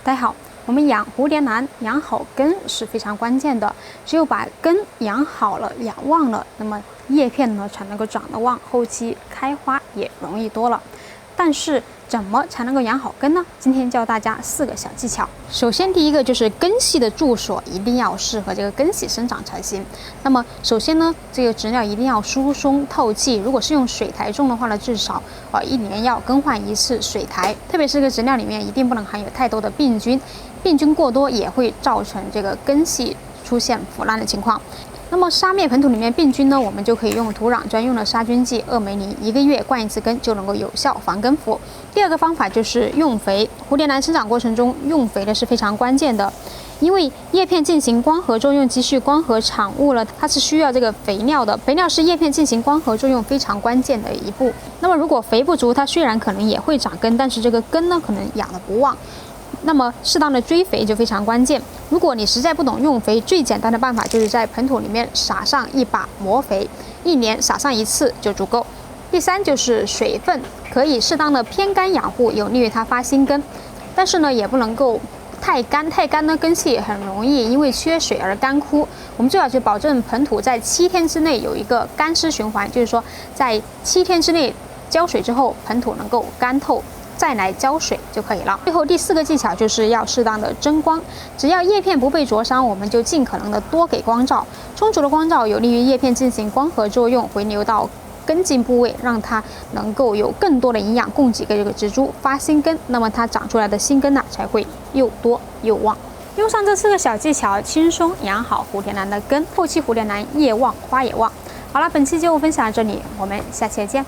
大家好，我们养蝴蝶兰养好根是非常关键的，只有把根养好了、养旺了，那么叶片呢才能够长得旺，后期开花也容易多了。但是怎么才能够养好根呢？今天教大家4个小技巧。首先，第一个就是根系的住所一定要适合这个根系生长才行。那么首先呢，这个植料一定要疏松透气。如果是用水苔种的话呢，至少1年要更换1次水苔。特别是这个植料里面一定不能含有太多的病菌，病菌过多也会造成这个根系出现腐烂的情况。那么杀灭盆土里面病菌呢，我们就可以用土壤专用的杀菌剂厄梅尼，1个月灌1次根就能够有效防根腐。第二个方法就是用肥，蝴蝶兰生长过程中用肥的是非常关键的，因为叶片进行光合作用，积蓄光合产物了，它是需要这个肥料的。肥料是叶片进行光合作用非常关键的一步。那么如果肥不足，它虽然可能也会长根，但是这个根呢可能养得不旺。那么适当的追肥就非常关键。如果你实在不懂用肥，最简单的办法就是在盆土里面撒上1把磨肥，1年撒上1次就足够。第3就是水分，可以适当的偏干养护，有利于它发新根，但是呢也不能够太干，太干呢根系很容易因为缺水而干枯。我们最好就保证盆土在7天之内有一个干湿循环，就是说在7天之内浇水之后，盆土能够干透，再来浇水就可以了。最后第4个技巧就是要适当的遮光，只要叶片不被灼伤，我们就尽可能的多给光照。充足的光照有利于叶片进行光合作用，回流到根茎部位，让它能够有更多的营养供给给这个植株发新根，那么它长出来的新根呢才会又多又旺。用上这4个小技巧，轻松养好蝴蝶兰的根，后期蝴蝶兰叶旺花也旺。好了，本期节目分享到这里，我们下期再见。